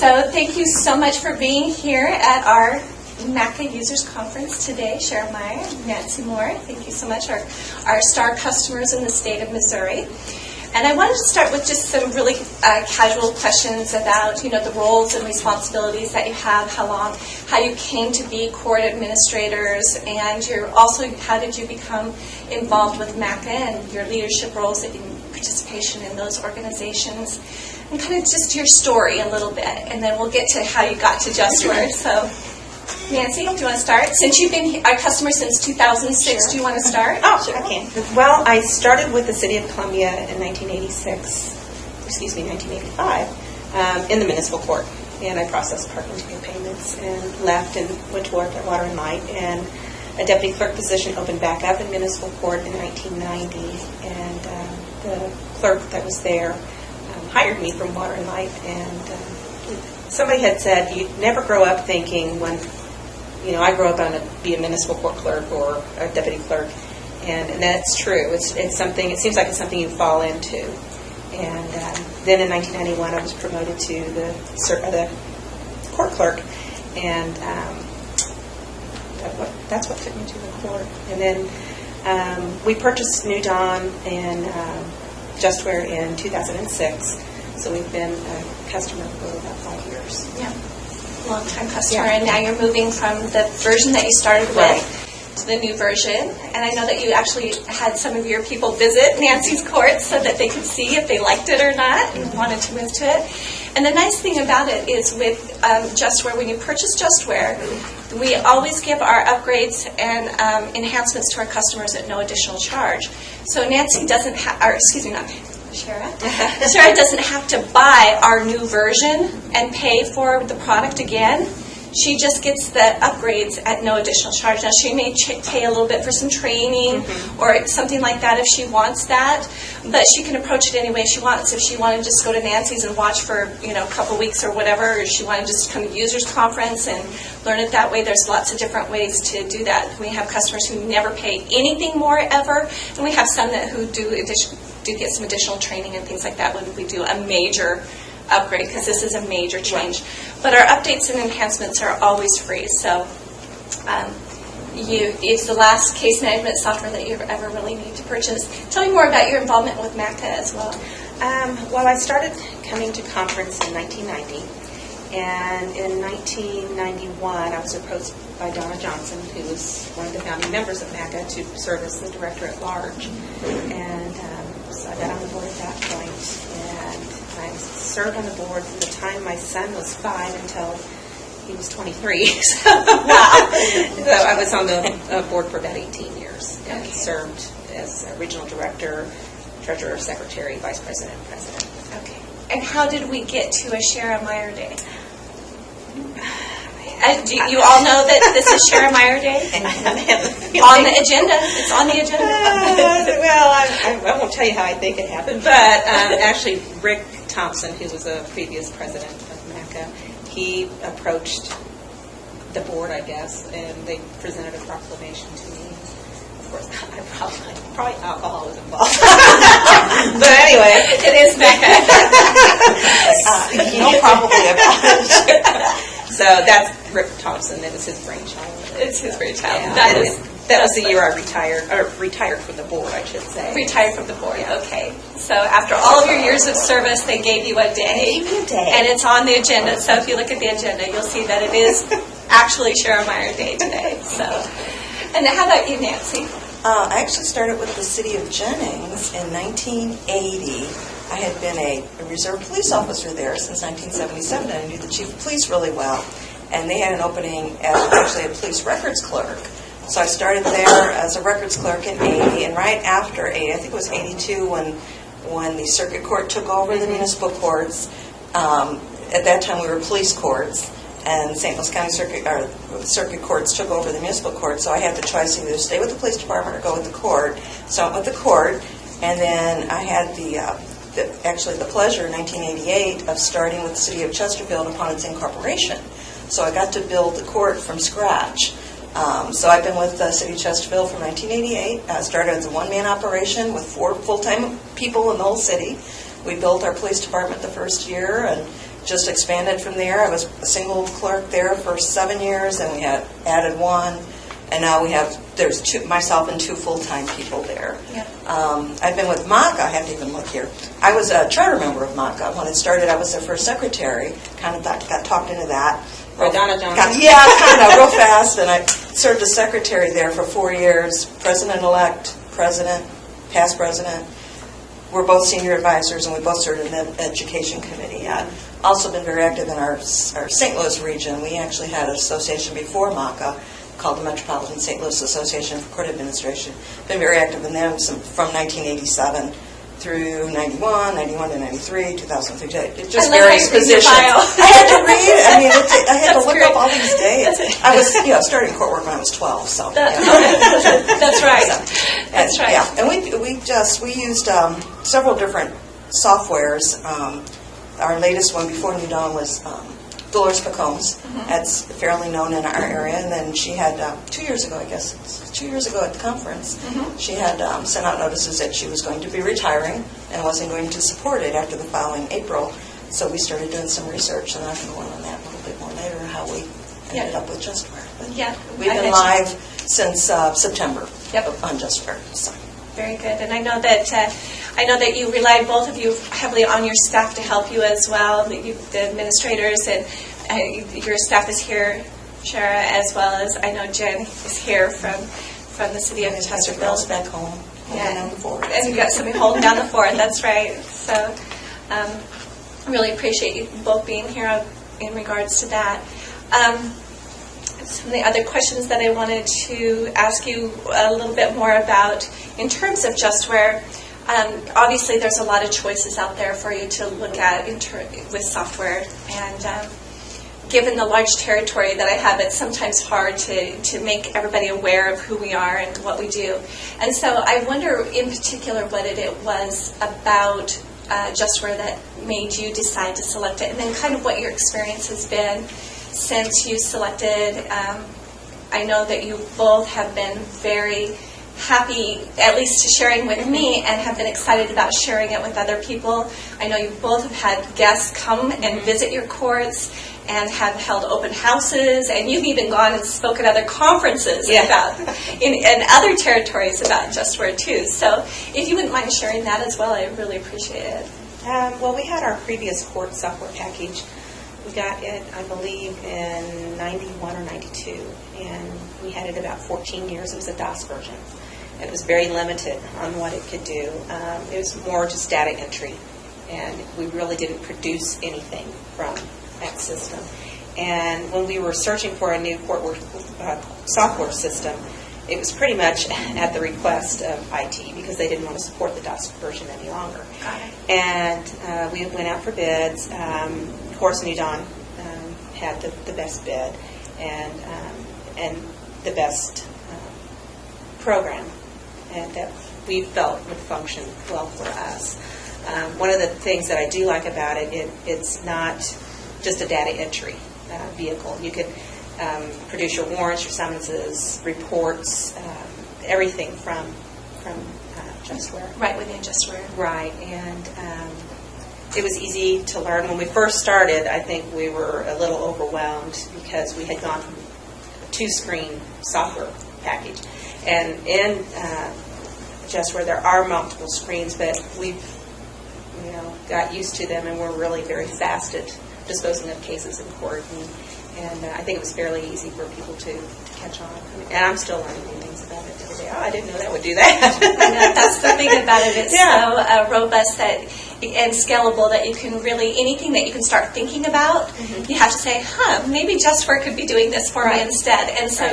So thank you so much for being here at our MACA Users Conference today. Shara Meyer, Nancy Morr, thank you so much, our star customers in the state of Missouri. And I wanted to start with just some really casual questions about, the roles and responsibilities that you have, how you came to be court administrators, and how did you become involved with MACA and your leadership roles in participation in those organizations, and kind of just your story a little bit, and then we'll get to how you got to JustWare. So, Nancy, do you want to start? Since you've been our customer since 2006, Sure. Do you want to start? Oh, sure, I can. Well, I started with the City of Columbia in 1985, in the Municipal Court. And I processed parking ticket payments and left and went to work at Water and Light. And a deputy clerk position opened back up in Municipal Court in 1990. And the clerk that was there hired me from Water and Light. And somebody had said, you never grow up thinking when... I grew up on to be a municipal court clerk or a deputy clerk, and that's true. It's something. It seems like it's something you fall into. And then in 1991, I was promoted to the court clerk, and that's what took me to the court. And then we purchased New Dawn and JustWare in 2006, so we've been a customer for about 5 years. Yeah. Long-time customer, and now you're moving from the version that you started with to the new version. And I know that you actually had some of your people visit Nancy's court so that they could see if they liked it or not and wanted to move to it. And the nice thing about it is with JustWare, when you purchase JustWare, we always give our upgrades and enhancements to our customers at no additional charge. So Nancy doesn't have, Shara doesn't have to buy our new version and pay for the product again. She just gets the upgrades at no additional charge. Now, she may pay a little bit for some training or something like that if she wants that, but she can approach it any way she wants. If she wanted to just go to Nancy's and watch for a couple weeks or whatever, or if she wanted to just come to users conference and learn it that way, there's lots of different ways to do that. We have customers who never pay anything more ever, and we have some who do get some additional training and things like that when we do a major upgrade, because this is a major change. But our updates and enhancements are always free. So it's the last case management software that you ever really need to purchase. Tell me more about your involvement with MACA as well. Well, I started coming to conference in 1990. And in 1991, I was approached by Donna Johnson, who was one of the founding members of MACA, to serve as the director at large. And so I got on the board at that point. And I served on the board from the time my son was 5 until he was 23. So, wow. So I was on the board for about 18 years and served as regional director, treasurer, secretary, vice president, and president. Okay. And how did we get to a Shara Meyer Day? Do you all know that this is Shara Meyer Day? On the agenda. It's on the agenda. Well, I won't tell you how I think it happened, but actually Rick Thompson, who was a previous president of MACA, he approached the board, I guess, and they presented a proclamation to me. Of course, probably alcohol was involved. But anyway, it is MACA. No, probably about it. So that's Rick Thompson. That was his brainchild. It's his brainchild. Yeah. That was the year I retired from the board, I should say. Retired from the board, okay. So after all of your years of service, they gave you a day. They gave me a day. And it's on the agenda. So if you look at the agenda, you'll see that it is actually Shara Meyer Day today. So, and how about you, Nancy? I actually started with the City of Jennings in 1980. I had been a reserve police officer there since 1977, and I knew the chief of police really well. And they had an opening as actually a police records clerk. So I started there as a records clerk in 80, and right after 80, I think it was 82, when the circuit court took over the municipal courts. At that time, we were police courts, and St. Louis County circuit courts took over the municipal court. So I had the choice to either stay with the police department or go with the court. So I went with the court, and then I had the pleasure in 1988 of starting with the city of Chesterfield upon its incorporation. So I got to build the court from scratch. So I've been with the city of Chesterfield from 1988. I started as a one-man operation with 4 full-time people in the whole city. We built our police department the first year, and just expanded from there. I was a single clerk there for 7 years, and we had added one, and now there's myself and 2 full-time people there. Yeah. I've been with MACA, I have to even look here. I was a charter member of MACA. When it started, I was their first secretary, kind of got talked into that. Donna Johnson. Yeah, kind of, real fast, and I served as secretary there for 4 years, president-elect, president, past president. We're both senior advisors, and we both served in the education committee. I've also been very active in our St. Louis region. We actually had an association before MACA called the Metropolitan St. Louis Association for Court Administration. Been very active in them from 1987 through 91 to 93, 2003. Just various positions. I had to read it. I mean, I had to look up all these dates. I was starting court work when I was 12. So that's right. That's right. Yeah, and we used several different softwares. Our latest one before New Dawn was Dolores Pacombs. That's fairly known in our area. And then she had 2 years ago, I guess, 2 years ago at the conference, she had sent out notices that she was going to be retiring and wasn't going to support it after the following April. So we started doing some research, and I can go on that a little bit more later, how we ended up with JustWare. But we've been live since September on JustWare. So. Very good, and I know that you rely, both of you, heavily on your staff to help you as well. The administrators and your staff is here, Shara, as well as I know Jen is here from the city of Chesterfield. Back home, holding down the fort. And you've got somebody holding down the fort. That's right. So, I really appreciate you both being here in regards to that. Some of the other questions that I wanted to ask you a little bit more about in terms of JustWare. Obviously, there's a lot of choices out there for you to look at with software, and given the large territory that I have, it's sometimes hard to make everybody aware of who we are and what we do. And so I wonder in particular what it was about JustWare that made you decide to select it, and then kind of what your experience has been since you selected. I know that you both have been very happy, at least sharing with me, and have been excited about sharing it with other people. I know you both have had guests come and visit your courts and have held open houses, and you've even gone and spoken at other conferences about in other territories about JustWare too. So if you wouldn't mind sharing that as well, I really appreciate it. Well, we had our previous court software package. We got it, I believe, in 91 or 92, and we had it about 14 years. It was a DOS version. It was very limited on what it could do. It was more just data entry, and we really didn't produce anything from that system. And when we were searching for a new court software system, it was pretty much at the request of IT because they didn't want to support the DOS version any longer. And we went out for bids. Of course, New Dawn had the best bid and the best program that we felt would function well for us. One of the things that I do like about it, it's not just a data entry vehicle. You could produce your warrants, your summonses, reports, everything from JustWare. Right within JustWare. Right, and it was easy to learn. When we first started, I think we were a little overwhelmed because we had gone from a 2-screen software package. And in JustWare, there are multiple screens, but we've got used to them, and we're really very fast at disposing of cases in court. And I think it was fairly easy for people to catch on. And I'm still learning new things about it every day. Oh, I didn't know that would do that. I know, that's the thing about it. It's so robust and scalable that you can really, anything that you can start thinking about, you have to say, maybe JustWare could be doing this for me instead. And so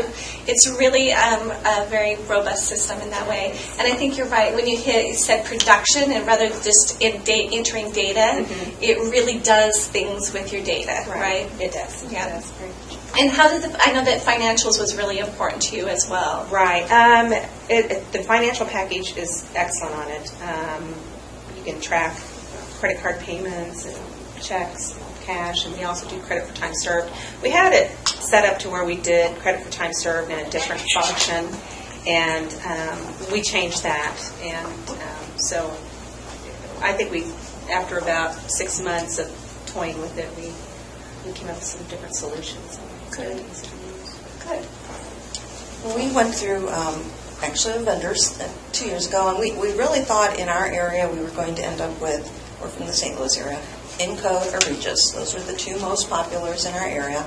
it's really a very robust system in that way. And I think you're right. When you said production, and rather than just entering data, it really does things with your data, right? It does. Yeah. It does very much. And how did I know that financials was really important to you as well? Right. The financial package is excellent on it. You can track credit card payments and checks, and cash, and we also do credit for time served. We had it set up to where we did credit for time served in a different function, and we changed that. And so I think after about 6 months of toying with it, we came up with some different solutions. Good. Easy to use. Good. We went through actually vendors 2 years ago, and we really thought in our area we were going to end up with, we're from the St. Louis area, Encode or Regis. Those were the two most populars in our area.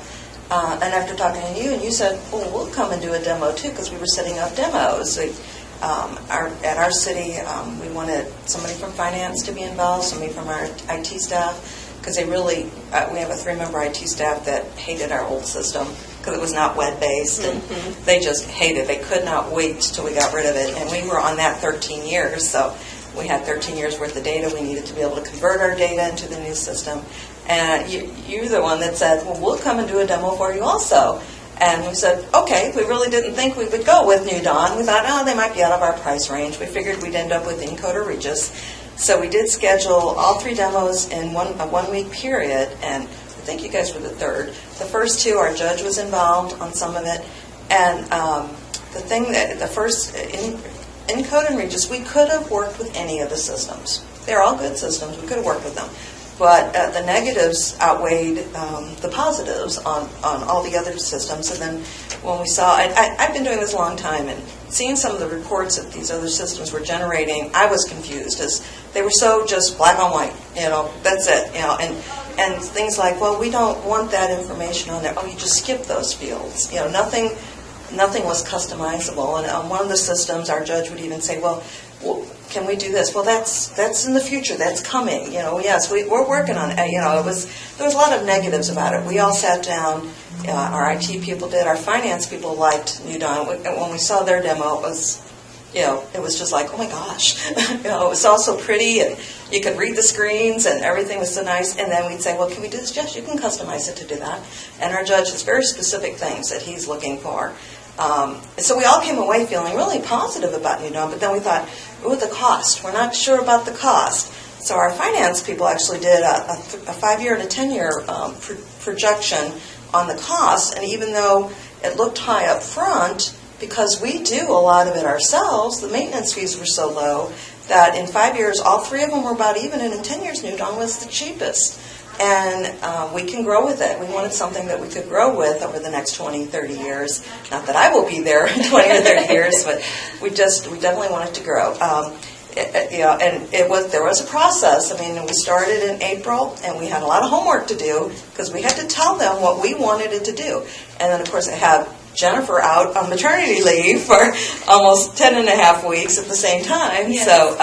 And after talking to you, and you said, well, we'll come and do a demo too, because we were setting up demos. At our city, we wanted somebody from finance to be involved, somebody from our IT staff, because they really, we have a 3-member IT staff that hated our old system because it was not web-based, and they just hated it. They could not wait till we got rid of it, and we were on that 13 years, so we had 13 years worth of data. We needed to be able to convert our data into the new system. And you're the one that said, well, we'll come and do a demo for you also. And we said, okay. We really didn't think we would go with New Dawn. We thought, oh, they might be out of our price range. We figured we'd end up with Encode or Regis. So we did schedule all 3 demos in a 1-week period, and I think you guys were the third. The first 2, our judge was involved on some of it. And the first, Encode and Regis, we could have worked with any of the systems. They're all good systems. We could have worked with them. But the negatives outweighed the positives on all the other systems. And then when we saw, I've been doing this a long time, and seeing some of the reports that these other systems were generating, I was confused, as they were so just black on white, that's it, and things like, well, we don't want that information on there. Oh, you just skip those fields. Nothing was customizable. And on one of the systems, our judge would even say, well, can we do this? Well, that's in the future. That's coming. Yes, we're working on it. There was a lot of negatives about it. We all sat down. Our IT people did. Our finance people liked New Dawn. When we saw their demo, it was just like, oh my gosh. It was all so pretty, and you could read the screens, and everything was so nice. And then we'd say, well, can we do this? Yes, you can customize it to do that. And our judge has very specific things that he's looking for. So we all came away feeling really positive about New Dawn, but then we thought, ooh, the cost. We're not sure about the cost. So our finance people actually did a 5-year and a 10-year projection on the cost, and even though it looked high up front, because we do a lot of it ourselves, the maintenance fees were so low that in 5 years, all 3 of them were about even, and in 10 years, New Dawn was the cheapest. And we can grow with it. We wanted something that we could grow with over the next 20, 30 years. Not that I will be there in 20 or 30 years, but we definitely want it to grow. And there was a process. I mean, we started in April, and we had a lot of homework to do because we had to tell them what we wanted it to do. And then, of course, I had Jennifer out on maternity leave for almost 10 and a half weeks at the same time. Yes. So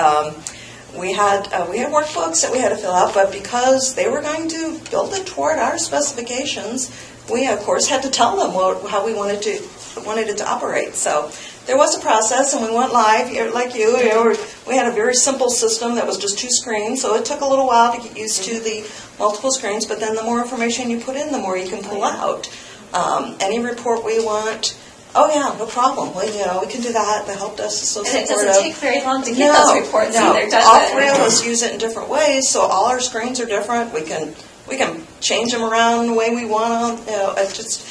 we had workbooks that we had to fill out, but because they were going to build it toward our specifications, we of course had to tell them how we wanted it to operate. So there was a process, and we went live like you. We had a very simple system that was just 2 screens, so it took a little while to get used to the multiple screens. But then the more information you put in, the more you can pull out. Any report we want. Oh yeah, no problem. Well, we can do that. The help desk is so supportive. And it doesn't take very long to get those reports either, does it? All 3 of us use it in different ways, so all our screens are different. We can change them around the way we want them. It's just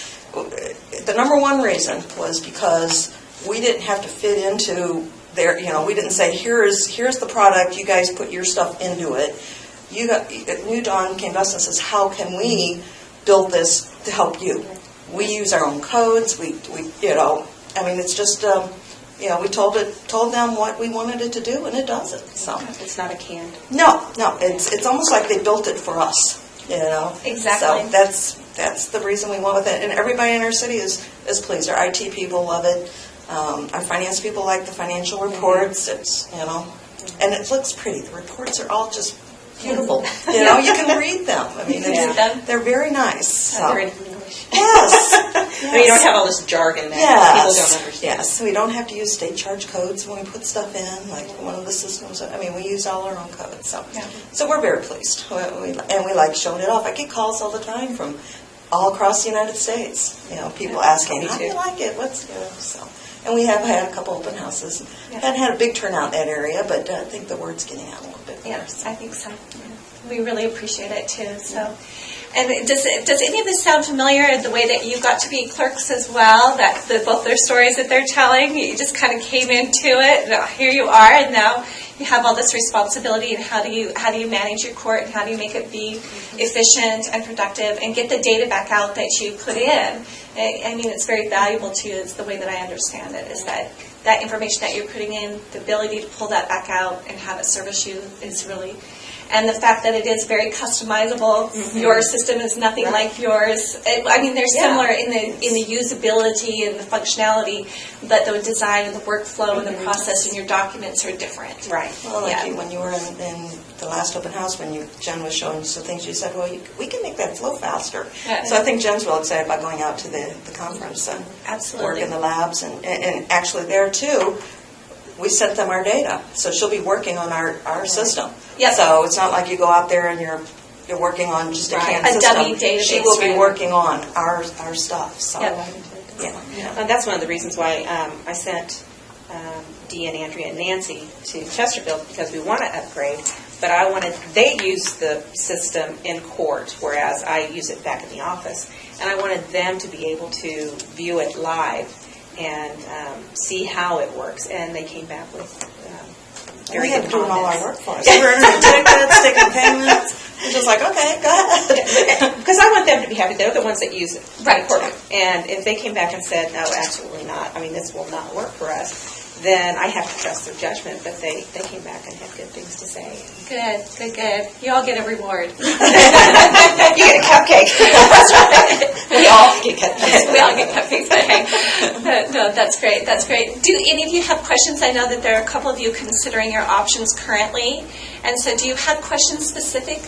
the number one reason was because we didn't have to fit into their. We didn't say here's the product. You guys put your stuff into it. New Dawn came to us and says, how can we build this to help you? We use our own codes. It's just, we told them what we wanted it to do, and it does it. So it's not a canned. No, it's almost like they built it for us. Exactly. So that's the reason we went with it, and everybody in our city is pleased. Our IT people love it. Our finance people like the financial reports. It's and it looks pretty. The reports are all just beautiful. You can read them. I mean, they're very nice. So. They're in English. Yes. I mean, you don't have all this jargon that people don't understand. Yes, we don't have to use state charge codes when we put stuff in, like one of the systems. I mean, we use all our own codes. So we're very pleased. And we like showing it off. I get calls all the time from all across the United States. People asking, how do you like it? And we have had a couple open houses. Haven't had a big turnout in that area, but I think the word's getting out a little bit. Yes, I think so. We really appreciate it too. So And does any of this sound familiar, the way that you got to be clerks as well, that both their stories that they're telling, you just kind of came into it, and here you are, and now you have all this responsibility, and how do you manage your court, and how do you make it be efficient and productive, and get the data back out that you put in? I mean, it's very valuable to you, is the way that I understand it, is that information that you're putting in, the ability to pull that back out and have it service you is really... And the fact that it is very customizable, your system is nothing like yours. I mean, they're similar in the usability and the functionality, but the design and the workflow and the process and your documents are different. Right. Well, like when you were in the last open house, when Jen was showing some things, you said, well, we can make that flow faster. Yeah. So I think Jen's real excited about going out to the conference and Absolutely. work in the labs. And actually there, too, we sent them our data. So she'll be working on our system. Yep. So it's not like you go out there and you're working on just a canned system. dummy database. She will be working on our stuff. So, And that's one of the reasons why I sent Dee and Andrea and Nancy to Chesterfield, because we want to upgrade, but they use the system in court, whereas I use it back in the office. And I wanted them to be able to view it live and see how it works. And they came back with very we had good to do all our comments. work for us. We were entering tickets, taking payments. It's just like, okay, go ahead. Because I want them to be happy. They're the ones that use it. Right. And if they came back and said, no, absolutely not, I mean, this will not work for us, then I have to trust their judgment. But they came back and had good things to say. Good. You all get a reward. You get a cupcake. That's right. We all get cupcakes. We all get cupcakes. No, that's great. Do any of you have questions? I know that there are a couple of you considering your options currently. And so do you have questions specific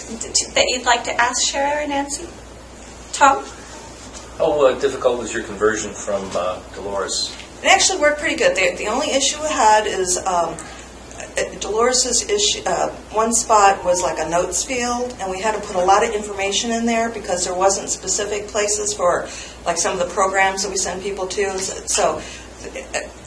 that you'd like to ask Shara or Nancy? Tom? How difficult was your conversion from Dolores? It actually worked pretty good. The only issue we had is Dolores's issue. One spot was like a notes field, and we had to put a lot of information in there because there wasn't specific places for like some of the programs that we send people to. So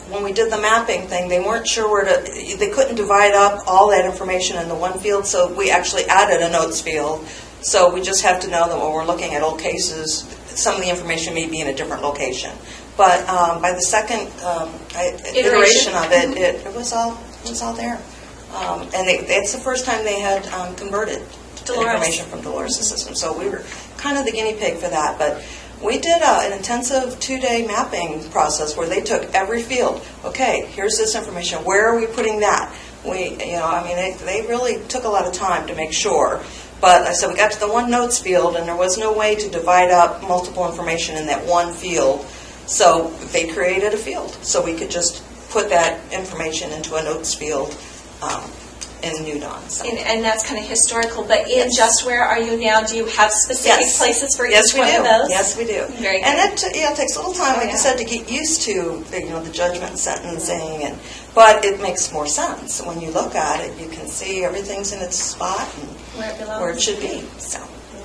when we did the mapping thing, they weren't sure where to. They couldn't divide up all that information into one field, so we actually added a notes field. So we just have to know that when we're looking at old cases, some of the information may be in a different location. But by the second iteration of it, it was all there. And it's the first time they had converted information from Dolores' system. So we were kind of the guinea pig for that. But we did an intensive 2-day mapping process where they took every field. Okay, here's this information. Where are we putting that? They really took a lot of time to make sure. But so we got to the one notes field, and there was no way to divide up multiple information in that one field. So they created a field, so we could just put that information into a notes field in New Dawn. So. And that's kind of historical, but in JustWare, are you now, do you have specific places for each one of those? Yes, we do. Very good. And it takes a little time, like I said, to get used to the judgment and sentencing, but it makes more sense. When you look at it, you can see everything's in its spot and where it belongs. where it should be. So,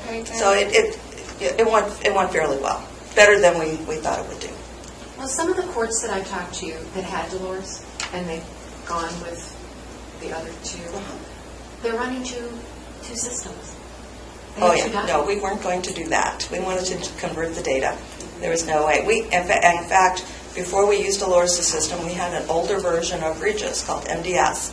Very good. so it went fairly well, better than we thought it would do. Well, some of the courts that I talked to that had Dolores, and they've gone with the other two, they're running two systems. No, we weren't going to do that. We wanted to convert the data. There was no way. In fact, before we used Dolores' system, we had an older version of Regis called MDS.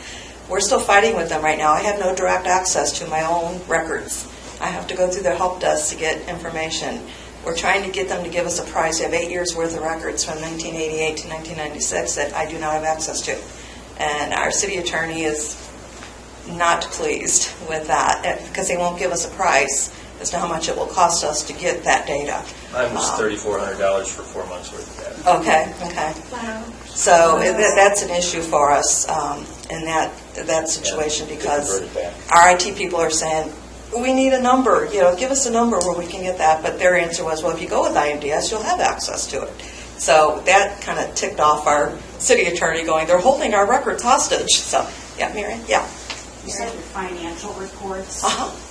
We're still fighting with them right now. I have no direct access to my own records. I have to go through their help desk to get information. We're trying to get them to give us a price. We have 8 years worth of records from 1988 to 1996 that I do not have access to. And our city attorney is not pleased with that because they won't give us a price as to how much it will cost us to get that data. Mine was $3,400 for 4 months worth of data. Okay. Wow. So that's an issue for us in that situation because our IT people are saying, we need a number, give us a number where we can get that. But their answer was, well, if you go with IMDS, you'll have access to it. So that kind of ticked off our city attorney going, they're holding our records hostage. So, yeah, Mary? Yeah. You said your financial reports,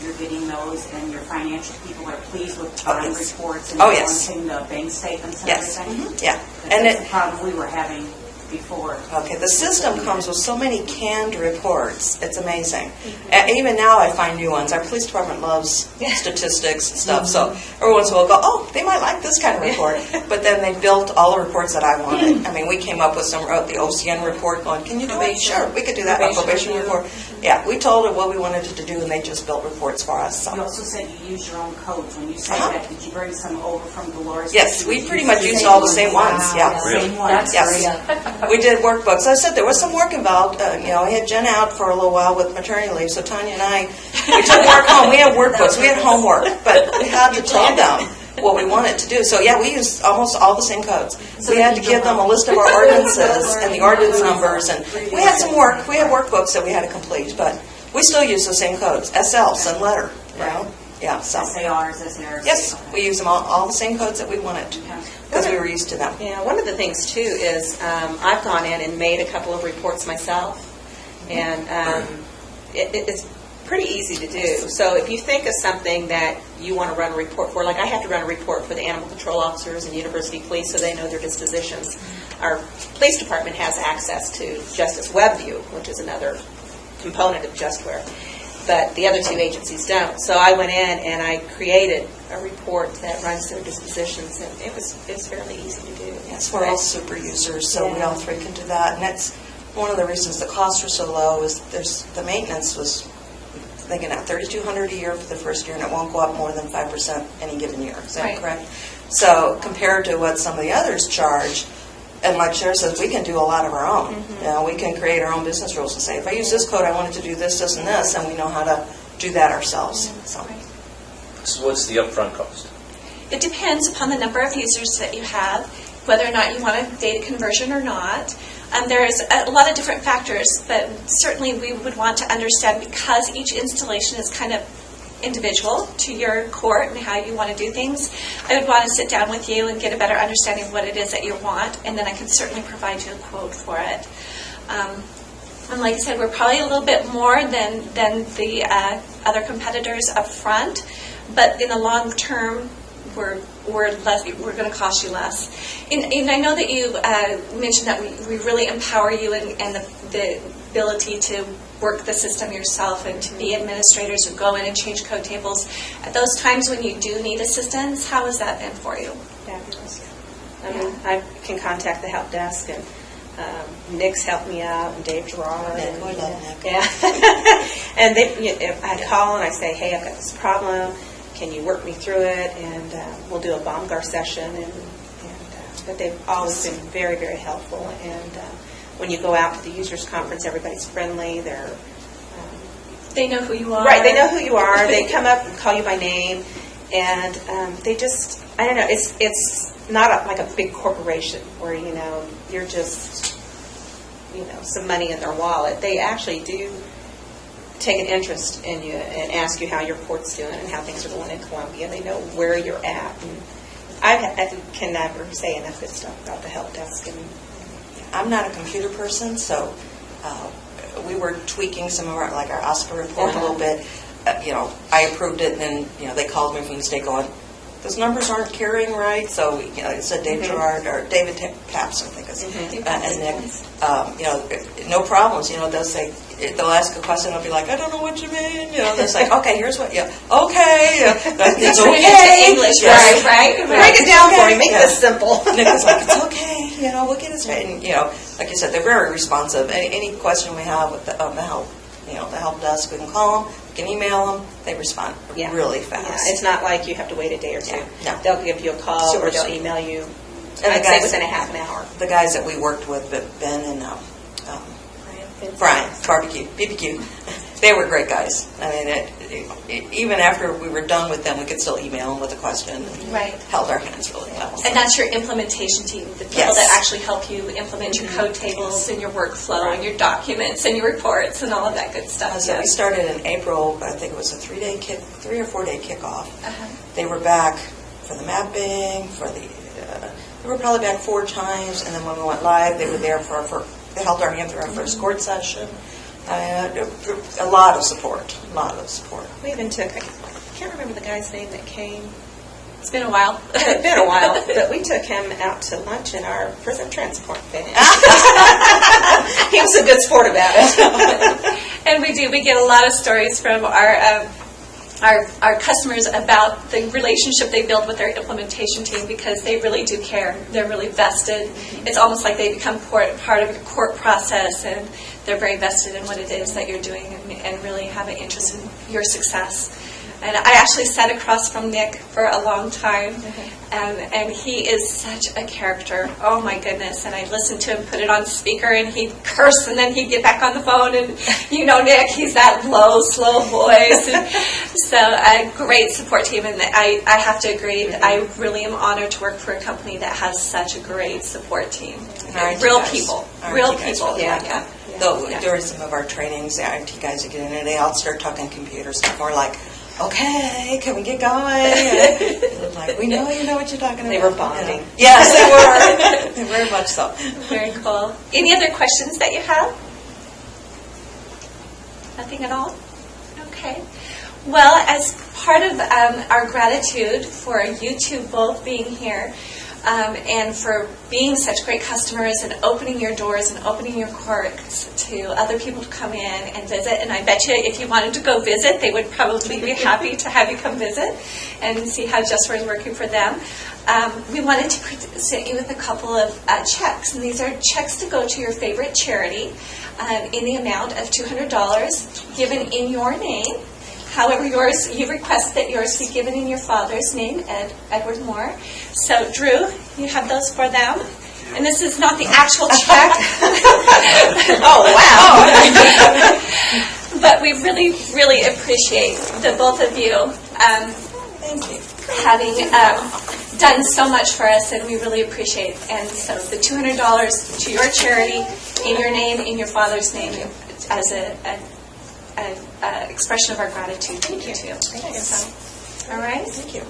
you're getting those, and your financial people are pleased with bond reports and balancing the bank statements and everything? Yeah. And that's the problem we were having before. Okay, the system comes with so many canned reports. It's amazing. Even now I find new ones. Our police department loves statistics and stuff, so every once in a while we'll go, oh, they might like this kind of report. But then they built all the reports that I wanted. I mean, we came up with the OCN report going, can you do it? Sure, we could do that. A probation report. Yeah, we told it what we wanted it to do, and they just built reports for us. So. You also said you use your own codes. When you say that, did you bring some over from Dolores? Yes, we pretty much used all the same ones. Yeah. Same ones. Yes. We did workbooks. I said there was some work involved. We had Jen out for a little while with maternity leave, so Tanya and I, we took work home. We had workbooks. We had homework, but we had to tell them what we wanted to do. So yeah, we used almost all the same codes. So we had to give them a list of our ordinances and the ordinance numbers, and we had some work. We had workbooks that we had to complete, but we still use the same codes, SLs and letter. Right. Yeah, so. SARs, SARs. Yes, we use them all the same codes that we wanted because we were used to them. Yeah, one of the things too is I've gone in and made a couple of reports myself, and it's pretty easy to do. So if you think of something that you want to run a report for, like I have to run a report for the animal control officers and university police so they know their dispositions. Our police department has access to Justice WebView, which is another component of JustWare, but the other two agencies don't. So I went in and I created a report that runs their dispositions, and it's fairly easy to do. Yes, we're all super users, so we all three can do that. And that's one of the reasons the costs are so low is the maintenance was thinking at $3,200 a year for the first year, and it won't go up more than 5% any given year. Is that correct? So compared to what some of the others charge, and like Shara says, we can do a lot of our own. We can create our own business rules and say, if I use this code, I want it to do this, this, and this, and we know how to do that ourselves. So what's the upfront cost? It depends upon the number of users that you have, whether or not you want a data conversion or not. There's a lot of different factors, but certainly we would want to understand, because each installation is kind of individual to your court and how you want to do things. I would want to sit down with you and get a better understanding of what it is that you want, and then I can certainly provide you a quote for it. And like I said, we're probably a little bit more than the other competitors up front, but in the long term, we're going to cost you less. And I know that you mentioned that we really empower you and the ability to work the system yourself and to be administrators who go in and change code tables. At those times when you do need assistance, how has that been for you? Fabulous. I mean, I can contact the help desk, and Nick's helped me out, and Dave Gerard. Nick, we love Nick. Yeah. And I'd call and I say, hey, I've got this problem. Can you work me through it? And we'll do a Baumgar session. But they've always been very, very helpful. And when you go out to the users conference, everybody's friendly. They know who you are. Right, they know who you are. They come up and call you by name. And they just, I don't know, it's not like a big corporation where, you're just, some money in their wallet. They actually do take an interest in you and ask you how your court's doing and how things are going in Columbia. They know where you're at. And I can never say enough good stuff about the help desk. And I'm not a computer person, so we were tweaking some of our OSPA report a little bit. I approved it, and then they called me from the state going, those numbers aren't carrying right. So it said Dave Gerard or David Capps, I think, and Nick. No problems. They'll say, they'll ask a question. They'll be like, I don't know what you mean. They're like, okay, here's what. Yeah, okay. It's okay. English, right? Break it down for me. Make this simple. Nick is like, it's okay. We'll get it straight. And like you said, they're very responsive. Any question we have with the help. The help desk, we can call them, we can email them, they respond really fast. Yeah, it's not like you have to wait a day or two. No. They'll give you a call or they'll email you, and I'd say within a half an hour. The guys that we worked with, Ben and Brian, BBQ, they were great guys. I mean, even after we were done with them, we could still email them with a question. And held our hands really well. And that's your implementation team, the people that actually help you implement your code tables and your workflow and your documents and your reports and all of that good stuff. So we started in April, I think it was a 3 or 4 day kickoff. They were back for the mapping, they were probably back 4 times, and then when we went live, they were there they held our hand through our first court session. A lot of support. We even took, I can't remember the guy's name that came, It's been a while. It's been a while, but we took him out to lunch in our prison transport van. He was a good sport about it. And we do. We get a lot of stories from our customers about the relationship they build with their implementation team because they really do care. They're really vested. It's almost like they become part of your court process, and they're very vested in what it is that you're doing and really have an interest in your success. And I actually sat across from Nick for a long time, and he is such a character. Oh my goodness! And I listened to him put it on speaker, and he'd curse, and then he'd get back on the phone, and Nick, he's that low, slow voice. And so a great support team, and I have to agree. I really am honored to work for a company that has such a great support team. Real people. Yeah. Though during some of our trainings, the IT guys that get in there, they all start talking computers, and we're like, okay, can we get going? Like, we know you know what you're talking about. They were bonding. Yes, they were. Very much so. Very cool. Any other questions that you have? Nothing at all? Okay. Well, as part of our gratitude for you two both being here, and for being such great customers and opening your doors and opening your courts to other people to come in and visit. And I bet you if you wanted to go visit, they would probably be happy to have you come visit and see how JustWare is working for them. We wanted to present you with a couple of checks. And these are checks to go to your favorite charity in the amount of $200 given in your name. However, you request that yours be given in your father's name, Edward Morr. So, Drew, you have those for them. And this is not the actual check. Oh, wow. But we really, really appreciate the both of you Thank you. having done so much for us, and we really appreciate. And so the $200 to your charity in your name, in your father's name, as an expression of our gratitude. Thank you. So, all right. Thank you.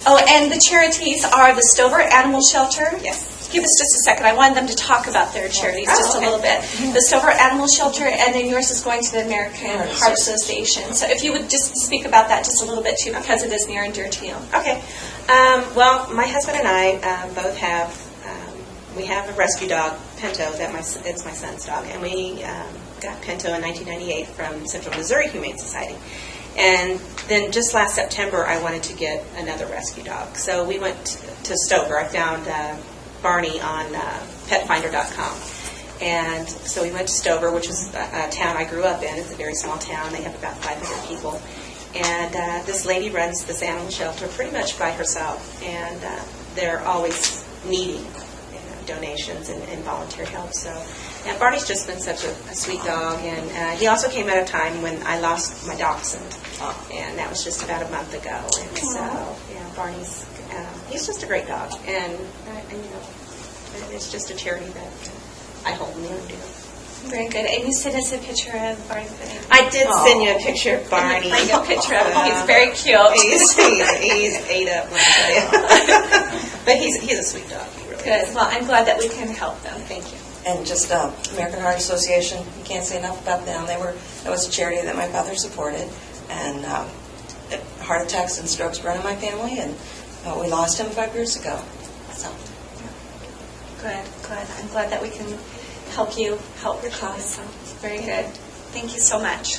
Oh, and the charities are the Stover Animal Shelter. Yes. Give us just a second. I wanted them to talk about their charities just a little bit. The Stover Animal Shelter, and then yours is going to the American Heart Association. So if you would just speak about that just a little bit too, because it is near and dear to you. Okay. Well, my husband and I both have, we have a rescue dog, Pinto, it's my son's dog, and we got Pinto in 1998 from Central Missouri Humane Society. And then just last September, I wanted to get another rescue dog. So we went to Stover. I found Barney on petfinder.com. And so we went to Stover, which is a town I grew up in. It's a very small town. They have about 500 people. And this lady runs this animal shelter pretty much by herself. And they're always needing donations and volunteer help. So, and Barney's just been such a sweet dog. And he also came at a time when I lost my dachshund. And that was just about a month ago. And so, Barney's, he's just a great dog. And it's just a charity that I hold near and dear. Very good. And you sent us a picture of Barney. I did send you a picture of Barney. Bring a picture of him. He's very cute. He's ate up, let me tell you. But he's a sweet dog. He really Good. is. Well, I'm glad that we can help them. Thank you. And just American Heart Association, you can't say enough about them. That was a charity that my father supported, and heart attacks and strokes run in my family, and we lost him 5 years ago. So Good. I'm glad that we can help you help your cause. So very good. Thank you so much.